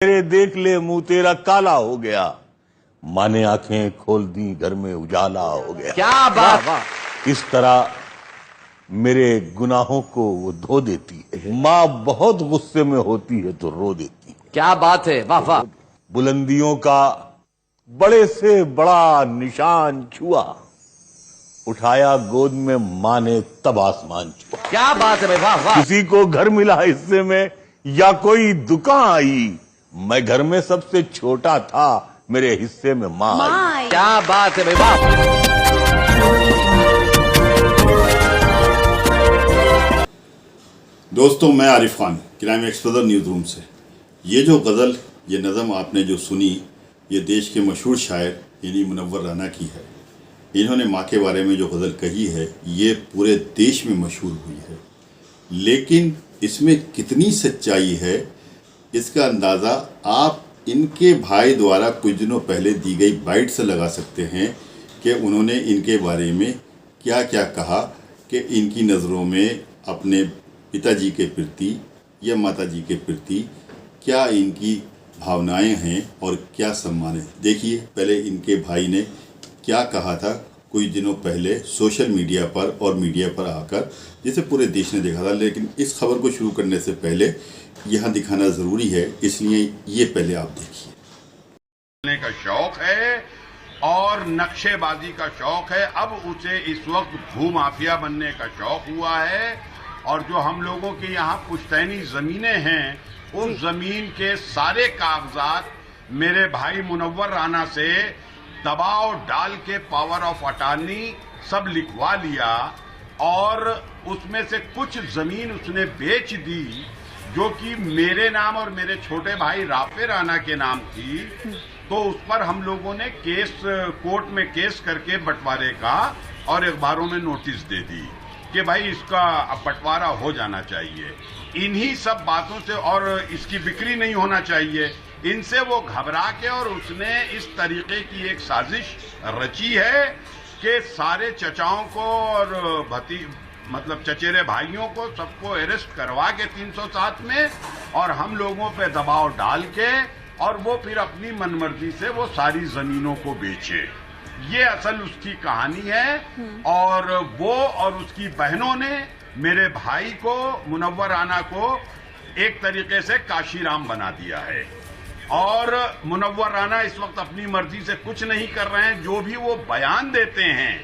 तेरे देख ले मुंह तेरा काला हो गया, माँ ने आंखें खोल दी घर में उजाला हो गया। क्या बात, वाह। इस तरह मेरे गुनाहों को वो धो देती है। माँ बहुत गुस्से में होती है तो रो देती है। क्या बात है, वाह वाह। बुलंदियों का बड़े से बड़ा निशान छुआ, उठाया गोद में माँ ने तब आसमान छुआ। क्या बात है भाई, वाह वाह। किसी को घर मिला हिस्से में या कोई दुकान आई, मैं घर में सबसे छोटा था, मेरे हिस्से में माँ आई। क्या बात है भाई, वाह। दोस्तों, मैं Arif Khan, crime explorer news room से। ये जो गज़ल, ये नज़म आपने जो सुनी, ये देश के मशहूर शायर यानी मुनव्वर राना की है। इन्होंने माँ के बारे में जो गज़ल कही है, ये पूरे देश में मशहूर हुई है। लेकिन इसमें कितनी सच्चाई है, इसका अंदाज़ा आप इनके भाई द्वारा कुछ दिनों पहले दी गई बाइट से लगा सकते हैं कि उन्होंने इनके बारे में क्या क्या कहा कि इनकी नज़रों में अपने पिताजी के प्रति या माताजी के प्रति क्या इनकी भावनाएं हैं और क्या सम्मान है। देखिए पहले इनके भाई ने क्या कहा था कुछ दिनों पहले सोशल मीडिया पर और मीडिया पर आकर, जिसे पूरे देश ने देखा था। लेकिन इस खबर को शुरू करने से पहले यहाँ दिखाना ज़रूरी है, इसलिए ये पहले आप देखिए। का शौक है और नक्शेबाजी का शौक है। अब उसे इस वक्त भूमाफिया बनने का शौक हुआ है। और जो हम लोगों के यहाँ पुश्तैनी ज़मीनें हैं, उस ज़मीन के सारे कागजात मेरे भाई मुनव्वर राना से दबाव डाल के पावर ऑफ अटॉर्नी सब लिखवा लिया। और उसमें से कुछ ज़मीन उसने बेच दी जो कि मेरे नाम और मेरे छोटे भाई राफे राना के नाम थी। तो उस पर हम लोगों ने केस, कोर्ट में केस करके बंटवारे का और अखबारों में नोटिस दे दी कि भाई इसका अब बंटवारा हो जाना चाहिए। इन्हीं सब बातों से, और इसकी बिक्री नहीं होना चाहिए, इनसे वो घबरा के और उसने इस तरीके की एक साजिश रची है कि सारे चचाओं को और मतलब चचेरे भाइयों को सबको अरेस्ट करवा के 307 में और हम लोगों पे दबाव डाल के और वो फिर अपनी मनमर्जी से वो सारी जमीनों को बेचे। ये असल उसकी कहानी है। और वो और उसकी बहनों ने मेरे भाई को, मुनव्वर राना को, एक तरीके से काशीराम बना दिया है। और मुनव्वर राना इस वक्त अपनी मर्जी से कुछ नहीं कर रहे हैं। जो भी वो बयान देते हैं,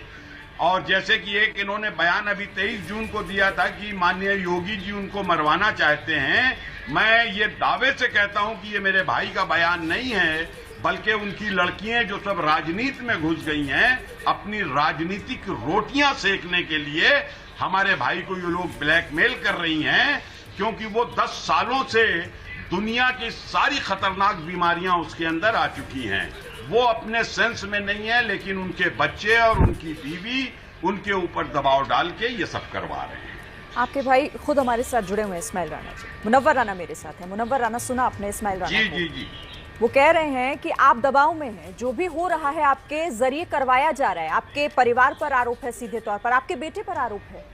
और जैसे कि एक इन्होंने बयान अभी 23 जून को दिया था कि माननीय योगी जी उनको मरवाना चाहते हैं। मैं ये दावे से कहता हूं कि ये मेरे भाई का बयान नहीं है, बल्कि उनकी लड़कियां जो सब राजनीति में घुस गई हैं, अपनी राजनीतिक रोटियां सेकने के लिए हमारे भाई को ये लोग ब्लैकमेल कर रही हैं। क्योंकि वो 10 सालों से दुनिया की सारी खतरनाक बीमारियां उसके अंदर आ चुकी हैं। वो अपने सेंस में नहीं है, लेकिन उनके बच्चे और उनकी बीवी उनके ऊपर दबाव डाल के ये सब करवा रहे हैं। आपके भाई खुद हमारे साथ जुड़े हुए हैं, इस्माइल राणा जी। मुनव्वर राना मेरे साथ है। मुनव्वर राना, सुना आपने इस्माइल राणा जी को? जी जी। वो कह रहे हैं कि आप दबाव में हैं, जो भी हो रहा है आपके जरिए करवाया जा रहा है। आपके परिवार पर आरोप है, सीधे तौर पर आपके बेटे पर आरोप है।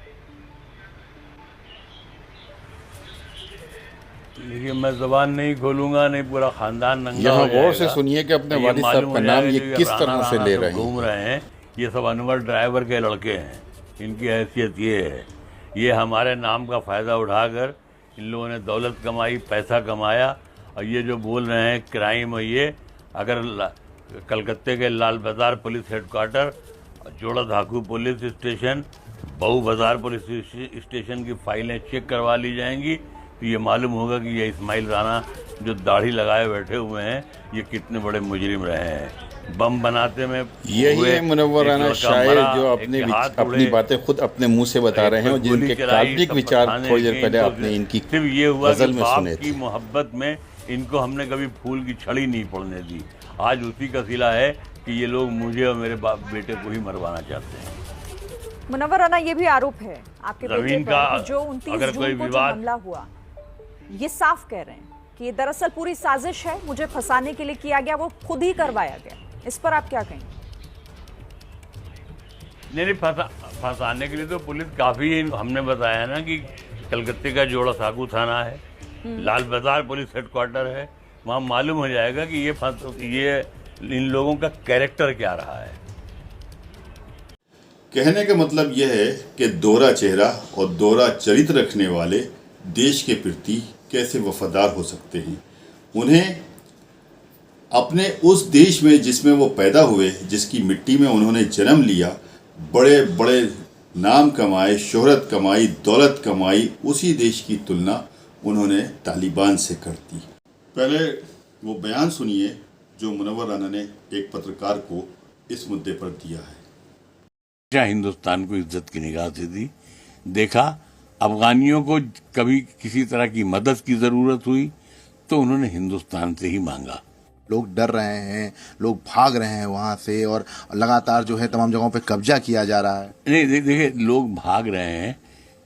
देखिए, मैं जबान नहीं खोलूंगा, नहीं पूरा खानदान नंगा यहाँ हो गौर से जाएगा। सुनिए कि अपने ये वालिद मालूम साहब का हो नाम जाएगा ये कि किस राणा तरह से राणा ले सब रहे घूम हैं। रहे हैं। ये सब अनवर ड्राइवर के लड़के हैं। इनकी हैसियत ये है, ये हमारे नाम का फ़ायदा उठाकर इन लोगों ने दौलत कमाई, पैसा कमाया। और ये जो बोल रहे हैं क्राइम, और ये अगर कलकत्ते के लाल बाजार पुलिस हेडक्वार्टर, जोड़ा धाकू पुलिस स्टेशन, बहू बाजार पुलिस स्टेशन की फाइलें चेक करवा ली जाएंगी तो ये मालूम होगा कि ये इस्माइल राणा जो दाढ़ी लगाए बैठे हुए हैं, ये कितने बड़े मुजरिम रहे हैं। बम बनाते में यही है मुनव्वर राना शायर जो अपनी बातें खुद अपने मुंह से बता रहे हैं और जिनके काल्पनिक विचार थोड़ी देर पहले आपने इनकी सिर्फ ये हुआ गजल कि में सुने बाप की थे। मोहब्बत में इनको हमने कभी फूल की छड़ी नहीं पड़ने दी। आज उसी का सिला है कि ये लोग मुझे और मेरे बेटे को ही मरवाना चाहते हैं। मुनव्वर राना, ये भी आरोप है आपके बेटे पर कि जो 29 जून को जो हमला हुआ, ये साफ कह रहे हैं कि ये दरअसल पूरी साजिश है, मुझे फंसाने के लिए किया गया, वो खुद ही करवाया गया। इस पर आप क्या कहेंगे? नहीं, फंसाने के लिए तो पुलिस काफ़ी है। हमने बताया ना कि कलकत्ते का जोड़ा साकू थाना है, लाल बाजार पुलिस हेडक्वार्टर है, वहाँ मालूम हो जाएगा कि ये इन लोगों का कैरेक्टर क्या रहा है। कहने का मतलब यह है कि दोहरा चेहरा और दोहरा चरित्र रखने वाले देश के प्रति कैसे वफादार हो सकते हैं। उन्हें अपने उस देश में जिसमें वो पैदा हुए, जिसकी मिट्टी में उन्होंने जन्म लिया, बड़े बड़े नाम कमाए, शोहरत कमाई, दौलत कमाई, उसी देश की तुलना उन्होंने तालिबान से कर दी। पहले वो बयान सुनिए जो मुनव्वर राना ने एक पत्रकार को इस मुद्दे पर दिया है। हिंदुस्तान को इज्जत की निगाह से दी, देखा अफगानियों को कभी किसी तरह की मदद की जरूरत हुई तो उन्होंने हिंदुस्तान से ही मांगा। लोग डर रहे हैं, लोग भाग रहे हैं वहां से, और लगातार जो है तमाम जगहों पे कब्जा किया जा रहा है। नहीं देखिए, लोग भाग रहे हैं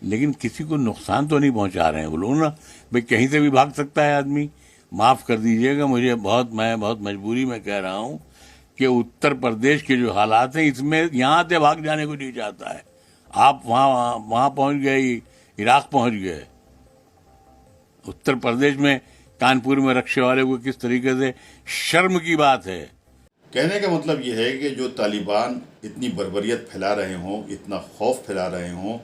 लेकिन किसी को नुकसान तो नहीं पहुंचा रहे हैं वो लोग ना। भाई कहीं से भी भाग सकता है आदमी। माफ कर दीजिएगा, मैं बहुत मजबूरी में कह रहा हूं कि उत्तर प्रदेश के जो हालात हैं इसमें यहाँ से भाग जाने को नहीं चाहता है। आप वहां पहुंच गए, इराक पहुंच गए। उत्तर प्रदेश में कानपुर में रक्षे वाले को किस तरीके से, शर्म की बात है। कहने का मतलब यह है कि जो तालिबान इतनी बर्बरियत फैला रहे हों, इतना खौफ फैला रहे हों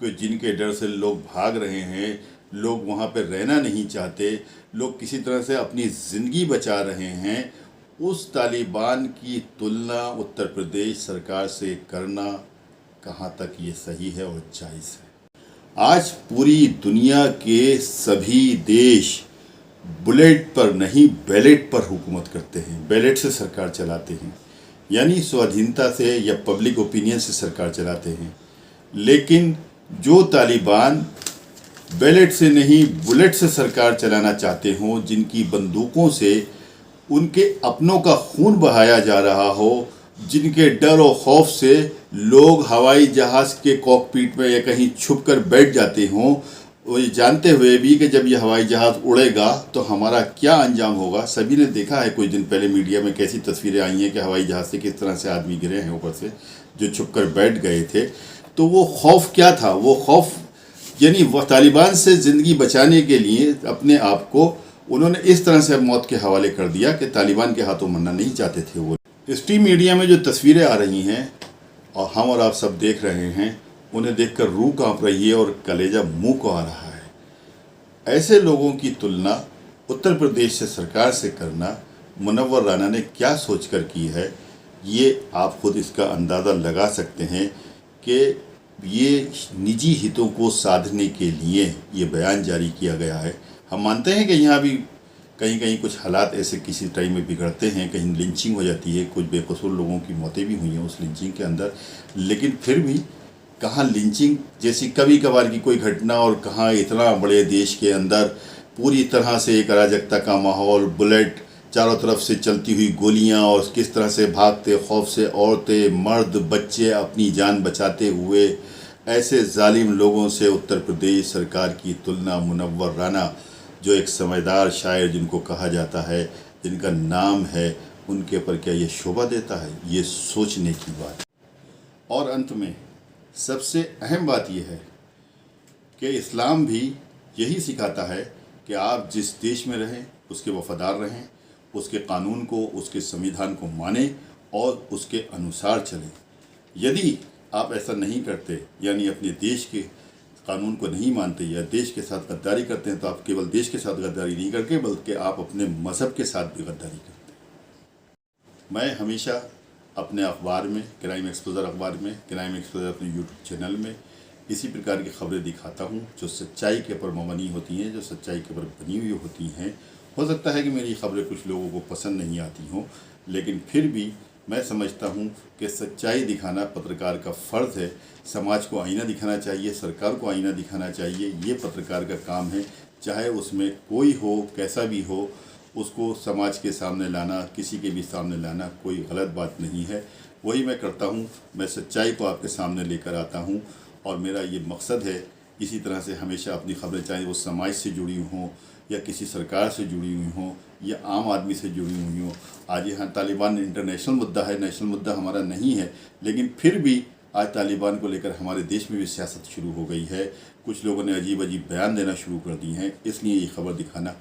कि जिनके डर से लोग भाग रहे हैं, लोग वहाँ पर रहना नहीं चाहते, लोग किसी तरह से अपनी ज़िंदगी बचा रहे हैं, उस तालिबान की तुलना उत्तर प्रदेश सरकार से करना कहाँ तक ये सही है और जायज़ है। आज पूरी दुनिया के सभी देश बुलेट पर नहीं बैलेट पर हुकूमत करते हैं, बैलेट से सरकार चलाते हैं, यानी स्वाधीनता से या पब्लिक ओपिनियन से सरकार चलाते हैं। लेकिन जो तालिबान बैलेट से नहीं बुलेट से सरकार चलाना चाहते हों, जिनकी बंदूकों से उनके अपनों का खून बहाया जा रहा हो, जिनके डर और खौफ से लोग हवाई जहाज़ के कॉकपीट में या कहीं छुपकर बैठ जाते हों, वो ये जानते हुए भी कि जब ये हवाई जहाज़ उड़ेगा तो हमारा क्या अंजाम होगा। सभी ने देखा है कुछ दिन पहले मीडिया में कैसी तस्वीरें आई हैं कि हवाई जहाज़ से किस तरह से आदमी गिरे हैं ऊपर से, जो छुपकर बैठ गए थे। तो वो खौफ क्या था? वो खौफ यानी वह तालिबान से ज़िंदगी बचाने के लिए अपने आप को उन्होंने इस तरह से मौत के हवाले कर दिया कि तालिबान के हाथों मरना नहीं चाहते थे वो। स्ट्रीम मीडिया में जो तस्वीरें आ रही हैं और हम और आप सब देख रहे हैं, उन्हें देखकर रूह कांप रही है और कलेजा मुंह को आ रहा है। ऐसे लोगों की तुलना उत्तर प्रदेश से सरकार से करना मुनव्वर राना ने क्या सोचकर की है, ये आप खुद इसका अंदाज़ा लगा सकते हैं कि ये निजी हितों को साधने के लिए ये बयान जारी किया गया है। हम मानते हैं कि यहाँ भी कहीं कहीं कुछ हालात ऐसे किसी टाइम में बिगड़ते हैं, कहीं लिंचिंग हो जाती है, कुछ बेकसूर लोगों की मौतें भी हुई हैं उस लिंचिंग के अंदर, लेकिन फिर भी कहाँ लिंचिंग जैसी कभी कभार की कोई घटना और कहाँ इतना बड़े देश के अंदर पूरी तरह से एक अराजकता का माहौल, बुलेट चारों तरफ से चलती हुई गोलियां और किस तरह से भागते खौफ से औरतें, मर्द, बच्चे अपनी जान बचाते हुए, ऐसे जालिम लोगों से उत्तर प्रदेश सरकार की तुलना मुनव्वर राना जो एक समझदार शायर जिनको कहा जाता है, जिनका नाम है, उनके ऊपर क्या ये शोभा देता है? ये सोचने की बात। और अंत में सबसे अहम बात यह है कि इस्लाम भी यही सिखाता है कि आप जिस देश में रहें उसके वफादार रहें, उसके कानून को, उसके संविधान को मानें और उसके अनुसार चलें। यदि आप ऐसा नहीं करते, यानी अपने देश के कानून को नहीं मानते या देश के साथ गद्दारी करते हैं, तो आप केवल देश के साथ गद्दारी नहीं करके बल्कि आप अपने मज़हब के साथ भी गद्दारी करते हैं। मैं हमेशा अपने अखबार में, क्राइम एक्सपोजर अखबार में, क्राइम एक्सपोजर अपने यूट्यूब चैनल में इसी प्रकार की खबरें दिखाता हूं जो सच्चाई के ऊपर मबनी होती हैं, जो सच्चाई के ऊपर बनी हुई होती हैं। हो सकता है कि मेरी खबरें कुछ लोगों को पसंद नहीं आती हों, लेकिन फिर भी मैं समझता हूं कि सच्चाई दिखाना पत्रकार का फ़र्ज़ है। समाज को आईना दिखाना चाहिए, सरकार को आईना दिखाना चाहिए, ये पत्रकार का काम है। चाहे उसमें कोई हो, कैसा भी हो, उसको समाज के सामने लाना, किसी के भी सामने लाना कोई गलत बात नहीं है। वही मैं करता हूँ, मैं सच्चाई को आपके सामने लेकर आता हूँ और मेरा ये मकसद है इसी तरह से हमेशा अपनी खबरें, चाहे वो समाज से जुड़ी हों या किसी सरकार से जुड़ी हुई हों या आम आदमी से जुड़ी हुई हों। आज यहाँ तालिबान इंटरनेशनल मुद्दा है, नेशनल मुद्दा हमारा नहीं है, लेकिन फिर भी आज तालिबान को लेकर हमारे देश में भी सियासत शुरू हो गई है। कुछ लोगों ने अजीब अजीब बयान देना शुरू कर दिए हैं, इसलिए ये खबर दिखाना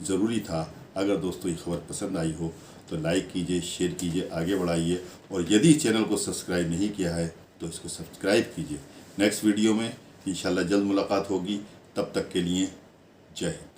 ज़रूरी था अगर दोस्तों ये खबर पसंद आई हो तो लाइक कीजिए, शेयर कीजिए, आगे बढ़ाइए, और यदि चैनल को सब्सक्राइब नहीं किया है तो इसको सब्सक्राइब कीजिए। नेक्स्ट वीडियो में इंशाल्लाह जल्द मुलाकात होगी, तब तक के लिए जय हिंद।